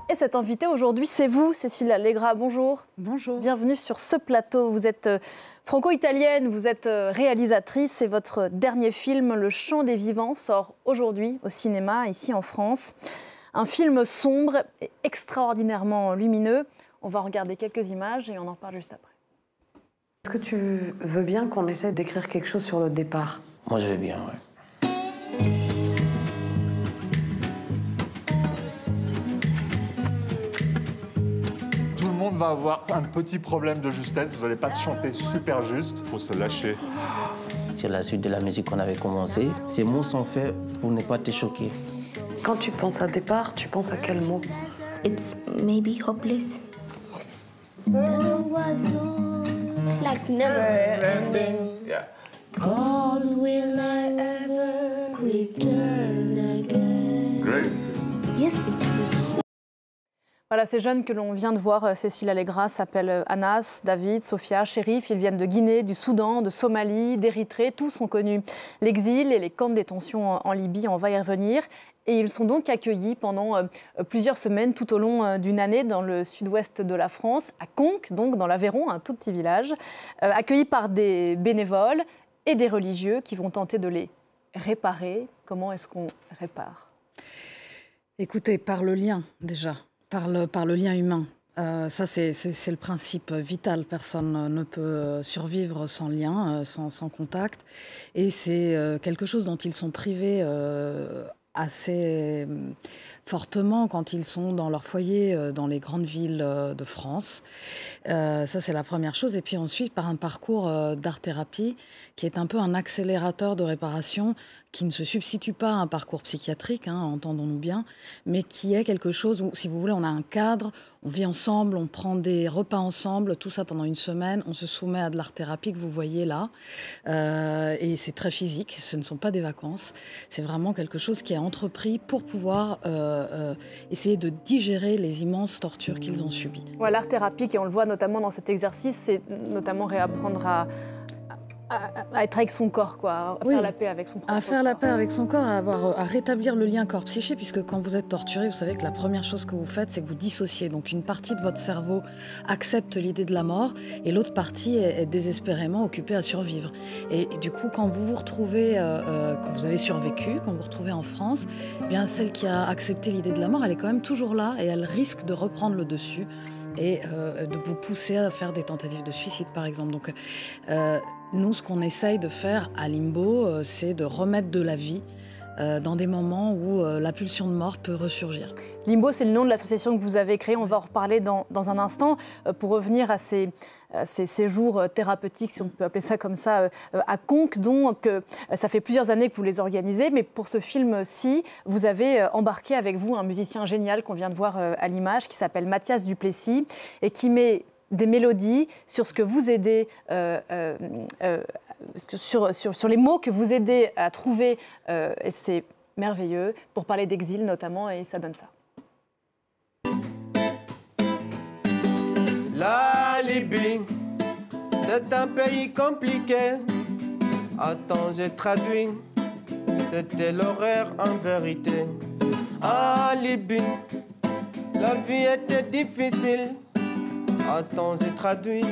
Et cette invitée aujourd'hui, c'est vous, Cécile Allegra. Bonjour. Bonjour. Bienvenue sur ce plateau. Vous êtes franco-italienne, vous êtes réalisatrice et votre dernier film, Le Chant des Vivants, sort aujourd'hui au cinéma, ici en France. Un film sombre et extraordinairement lumineux. On va regarder quelques images et on en parle juste après. Est-ce que tu veux bien qu'on essaie d'écrire quelque chose sur le départ? Moi, je vais bien, ouais. Tout le monde va avoir un petit problème de justesse. Vous n'allez pas se chanter super juste. Il faut se lâcher. C'est la suite de la musique qu'on avait commencé. Ces mots sont faits pour ne pas te choquer. Quand tu penses à départ, tu penses à quel mot? It's maybe hopeless. There was no like never ending. Yeah. God will never return again. Great. Yes, it's Voilà, ces jeunes que l'on vient de voir, Cécile Allegra, s'appellent Anas, David, Sophia, Chérif. Ils viennent de Guinée, du Soudan, de Somalie, d'Érythrée. Tous ont connu l'exil et les camps de détention en Libye. On va y revenir. Et ils sont donc accueillis pendant plusieurs semaines, tout au long d'une année, dans le sud-ouest de la France, à Conques, donc dans l'Aveyron, un tout petit village, accueillis par des bénévoles et des religieux qui vont tenter de les réparer. Comment est-ce qu'on répare? Écoutez, par le lien, déjà. Par le lien humain. Ça, c'est le principe vital. Personne ne peut survivre sans lien, sans contact. Et c'est quelque chose dont ils sont privés assez fortement quand ils sont dans leur foyer dans les grandes villes de France. Ça, c'est la première chose. Et puis ensuite, par un parcours d'art-thérapie qui est un peu un accélérateur de réparation qui ne se substitue pas à un parcours psychiatrique, hein, entendons-nous bien, mais qui est quelque chose où, si vous voulez, on a un cadre, on vit ensemble, on prend des repas ensemble, tout ça pendant une semaine, on se soumet à de l'art-thérapie que vous voyez là, et c'est très physique, ce ne sont pas des vacances, c'est vraiment quelque chose qui est entrepris pour pouvoir essayer de digérer les immenses tortures qu'ils ont subies. Ouais, l'art-thérapie, et on le voit notamment dans cet exercice, c'est notamment réapprendre à être avec son corps, quoi, à faire la paix avec son propre corps. À faire la paix avec son corps, à rétablir le lien corps-psyché, puisque quand vous êtes torturé, vous savez que la première chose que vous faites, c'est que vous dissociez. Donc une partie de votre cerveau accepte l'idée de la mort, et l'autre partie est désespérément occupée à survivre. Et du coup, quand vous vous retrouvez, quand vous avez survécu, quand vous vous retrouvez en France, eh bien, celle qui a accepté l'idée de la mort, elle est quand même toujours là, et elle risque de reprendre le dessus, et de vous pousser à faire des tentatives de suicide, par exemple. Donc, nous, ce qu'on essaye de faire à Limbo, c'est de remettre de la vie dans des moments où la pulsion de mort peut ressurgir. Limbo, c'est le nom de l'association que vous avez créée. On va en reparler dans un instant. Pour revenir à ces séjours thérapeutiques, si on peut appeler ça comme ça, à Conques. Donc, ça fait plusieurs années que vous les organisez. Mais pour ce film-ci, vous avez embarqué avec vous un musicien génial qu'on vient de voir à l'image, qui s'appelle Mathias Duplessis, et qui met des mélodies sur ce que vous aidez, sur les mots que vous aidez à trouver, et c'est merveilleux, pour parler d'exil notamment, et ça donne ça. La Libye, c'est un pays compliqué. Attends, j'ai traduit, c'était l'horreur en vérité. En Libye, la vie était difficile. Attends, j'ai traduit,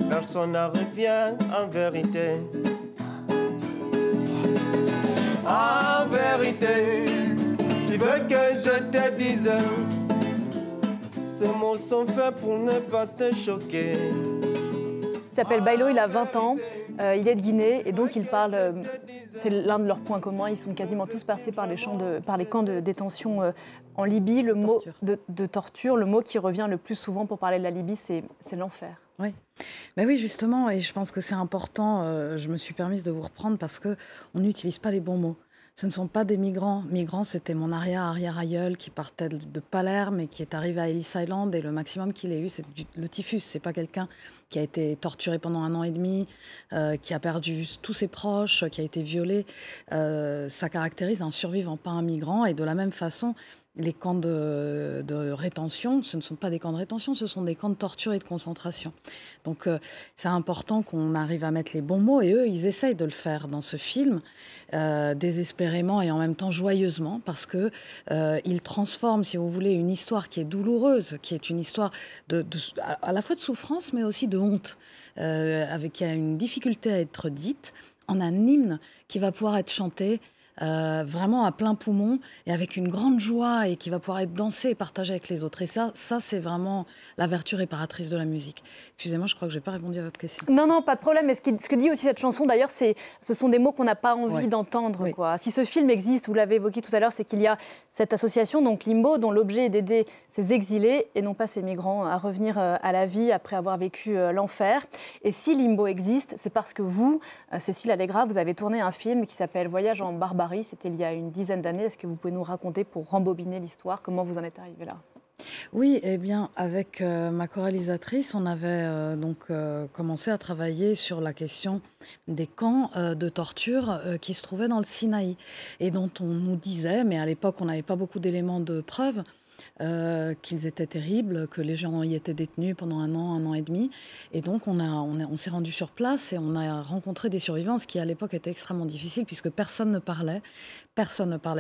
personne ne revient en vérité. En vérité, tu veux que je te dise, ces mots sont faits pour ne pas te choquer. Il s'appelle Bailo, il a 20 ans, il est de Guinée et donc il parle, c'est l'un de leurs points communs, ils sont quasiment tous passés par les camps de détention en Libye. Le mot de torture, le mot qui revient le plus souvent pour parler de la Libye, c'est l'enfer. Oui. Mais oui, justement, et je pense que c'est important, je me suis permise de vous reprendre parce qu'on n'utilise pas les bons mots. Ce ne sont pas des migrants. Migrants, c'était mon arrière-arrière-aïeul qui partait de Palerme et qui est arrivé à Ellis Island. Et le maximum qu'il ait eu, c'est le typhus. Ce n'est pas quelqu'un qui a été torturé pendant 1 an et demi, qui a perdu tous ses proches, qui a été violé. Ça caractérise un survivant, pas un migrant. Et de la même façon, les camps de rétention, ce ne sont pas des camps de rétention, ce sont des camps de torture et de concentration. Donc c'est important qu'on arrive à mettre les bons mots, et eux, ils essayent de le faire dans ce film, désespérément et en même temps joyeusement, parce qu'ils transforment, si vous voulez, une histoire qui est douloureuse, qui est une histoire à la fois de souffrance, mais aussi de honte, qui a une difficulté à être dite, en un hymne qui va pouvoir être chanté vraiment à plein poumon et avec une grande joie, et qui va pouvoir être dansé et partagé avec les autres. Et ça c'est vraiment la vertu réparatrice de la musique. Excusez-moi, je crois que je n'ai pas répondu à votre question. Non, pas de problème. Mais ce que dit aussi cette chanson, d'ailleurs, ce sont des mots qu'on n'a pas envie d'entendre. Oui. Quoi. Si ce film existe, vous l'avez évoqué tout à l'heure, c'est qu'il y a cette association, donc Limbo, dont l'objet est d'aider ces exilés et non pas ces migrants à revenir à la vie après avoir vécu l'enfer. Et si Limbo existe, c'est parce que vous, Cécile Allegra, vous avez tourné un film qui s'appelle Voyage en barbarie. C'était il y a une dizaine d'années. Est-ce que vous pouvez nous raconter, pour rembobiner l'histoire, comment vous en êtes arrivé là ? Oui, eh bien, avec ma co-réalisatrice, on avait commencé à travailler sur la question des camps de torture qui se trouvaient dans le Sinaï, et dont on nous disait, mais à l'époque on n'avait pas beaucoup d'éléments de preuve, qu'ils étaient terribles, que les gens y étaient détenus pendant un an et demi. Et donc on s'est rendu sur place et on a rencontré des survivants, ce qui à l'époque était extrêmement difficile puisque personne ne parlait.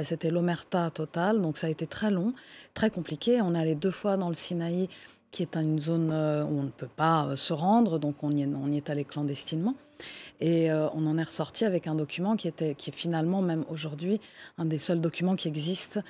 C'était l'omerta totale, donc ça a été très long, très compliqué. On est allé 2 fois dans le Sinaï, qui est une zone où on ne peut pas se rendre, donc on y est allé clandestinement. Et on en est ressorti avec un document qui est finalement, même aujourd'hui, un des seuls documents qui existent,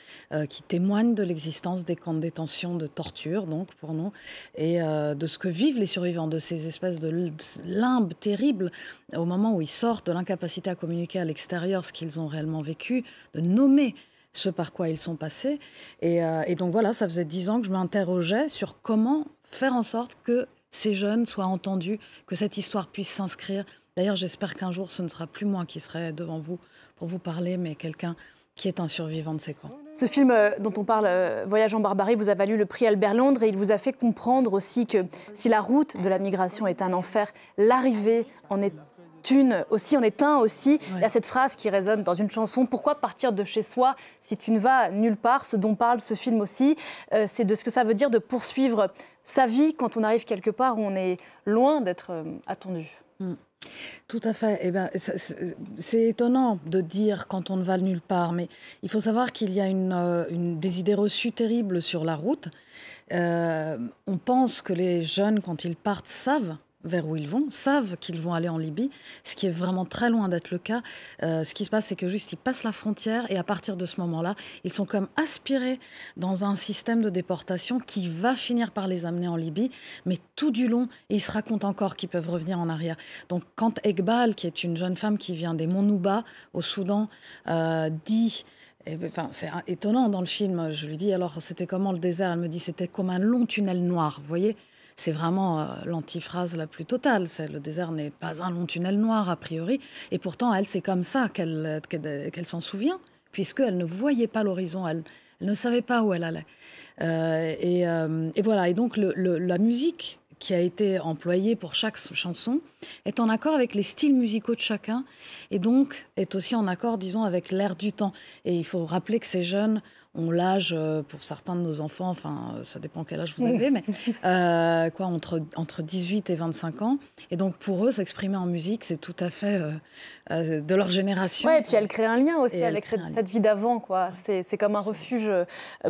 qui témoigne de l'existence des camps de détention de torture, donc pour nous, et de ce que vivent les survivants, de ces espèces de limbes terribles au moment où ils sortent, de l'incapacité à communiquer à l'extérieur ce qu'ils ont réellement vécu, de nommer ce par quoi ils sont passés. Et donc voilà, ça faisait 10 ans que je m'interrogeais sur comment faire en sorte que ces jeunes soient entendus, que cette histoire puisse s'inscrire. D'ailleurs, j'espère qu'un jour, ce ne sera plus moi qui serai devant vous pour vous parler, mais quelqu'un qui est un survivant de ces camps. Ce film dont on parle, Voyage en barbarie, vous a valu le prix Albert Londres, et il vous a fait comprendre aussi que si la route de la migration est un enfer, l'arrivée en est un aussi. Il y a cette phrase qui résonne dans une chanson: pourquoi partir de chez soi si tu ne vas nulle part? Ce dont parle ce film aussi, c'est de ce que ça veut dire de poursuivre sa vie quand on arrive quelque part où on est loin d'être attendu. Tout à fait. Eh ben, c'est étonnant de dire quand on ne va nulle part, mais il faut savoir qu'il y a des idées reçues terribles sur la route. On pense que les jeunes, quand ils partent, savent vers où ils vont, savent qu'ils vont aller en Libye, ce qui est vraiment très loin d'être le cas. Ce qui se passe, c'est que juste ils passent la frontière, et à partir de ce moment-là, ils sont comme aspirés dans un système de déportation qui va finir par les amener en Libye, mais tout du long, ils se racontent encore qu'ils peuvent revenir en arrière. Donc quand Eqbal, qui est une jeune femme qui vient des monts Nouba, au Soudan, dit... c'est étonnant dans le film. Je lui dis, alors c'était comment le désert? Elle me dit, c'était comme un long tunnel noir, vous voyez? C'est vraiment l'antiphrase la plus totale. Le désert n'est pas un long tunnel noir, a priori. Et pourtant, elle, c'est comme ça qu'elle s'en souvient, puisqu'elle ne voyait pas l'horizon, elle ne savait pas où elle allait. Et voilà. Et donc, la musique qui a été employée pour chaque chanson est en accord avec les styles musicaux de chacun, et donc est aussi en accord, disons, avec l'air du temps. Et il faut rappeler que ces jeunes ont l'âge, pour certains de nos enfants, enfin, ça dépend quel âge vous avez, mais entre 18 et 25 ans. Et donc, pour eux, s'exprimer en musique, c'est tout à fait de leur génération. Oui, et puis elle crée un lien aussi avec cette vie d'avant, quoi. C'est comme un refuge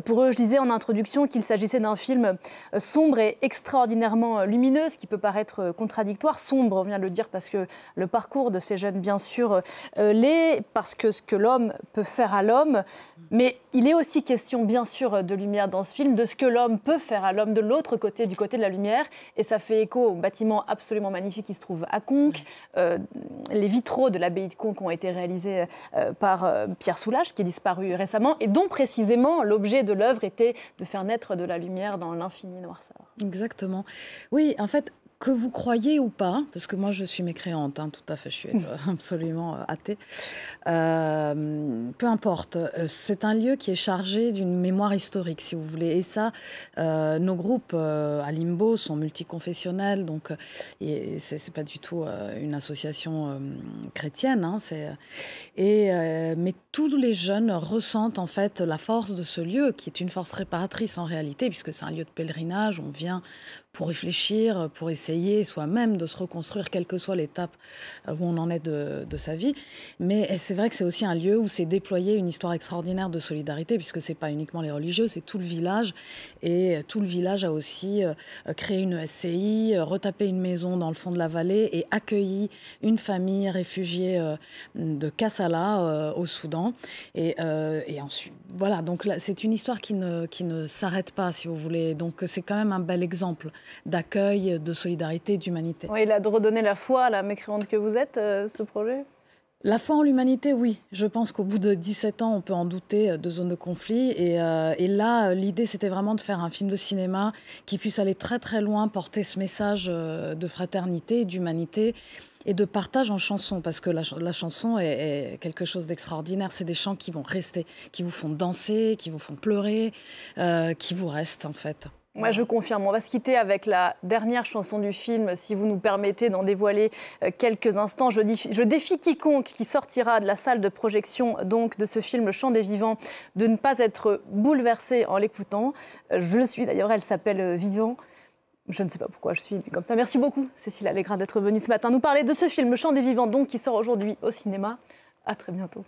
pour eux. Je disais en introduction qu'il s'agissait d'un film sombre et extraordinairement lumineux, ce qui peut paraître contradictoire. Sombre, on vient de le dire, parce que le parcours de ces jeunes, bien sûr, l'est, parce que ce que l'homme peut faire à l'homme, mais il est aussi question, bien sûr, de lumière dans ce film, de ce que l'homme peut faire à l'homme de l'autre côté, du côté de la lumière. Et ça fait écho au bâtiment absolument magnifique qui se trouve à Conques. Les vitraux de l'abbaye de Conques ont été réalisés par Pierre Soulages, qui est disparu récemment, et dont précisément l'objet de l'œuvre était de faire naître de la lumière dans l'infinie noirceur. Exactement. Oui, en fait, que vous croyez ou pas, parce que moi je suis mécréante, hein, tout à fait, je suis absolument athée, peu importe, c'est un lieu qui est chargé d'une mémoire historique, si vous voulez. Et ça, nos groupes à Limbo sont multiconfessionnels, donc c'est pas du tout une association chrétienne, hein, mais tous les jeunes ressentent en fait la force de ce lieu, qui est une force réparatrice en réalité, puisque c'est un lieu de pèlerinage, on vient pour réfléchir, pour essayer soi-même de se reconstruire, quelle que soit l'étape où on en est de sa vie. Mais c'est vrai que c'est aussi un lieu où s'est déployée une histoire extraordinaire de solidarité, puisque ce n'est pas uniquement les religieux, c'est tout le village. Et tout le village a aussi créé une SCI, retapé une maison dans le fond de la vallée et accueilli une famille réfugiée de Kassala au Soudan. Et ensuite, voilà, donc là, c'est une histoire qui ne s'arrête pas, si vous voulez. Donc c'est quand même un bel exemple d'accueil, de solidarité, d'humanité. Oui, il a de redonner la foi à la mécréante que vous êtes, ce projet ? La foi en l'humanité, oui. Je pense qu'au bout de 17 ans, on peut en douter de zones de conflit. Et là, l'idée, c'était vraiment de faire un film de cinéma qui puisse aller très très loin, porter ce message de fraternité, d'humanité et de partage en chanson. Parce que la chanson est quelque chose d'extraordinaire. C'est des chants qui vont rester, qui vous font danser, qui vous font pleurer, qui vous restent en fait. Moi, je confirme. On va se quitter avec la dernière chanson du film, si vous nous permettez d'en dévoiler quelques instants. Je défie quiconque qui sortira de la salle de projection donc, de ce film Le Chant des Vivants de ne pas être bouleversé en l'écoutant. Je le suis d'ailleurs, elle s'appelle Vivant. Je ne sais pas pourquoi je suis, mais comme ça. Merci beaucoup, Cécile Allegra, d'être venue ce matin nous parler de ce film Le Chant des Vivants, donc, qui sort aujourd'hui au cinéma. À très bientôt.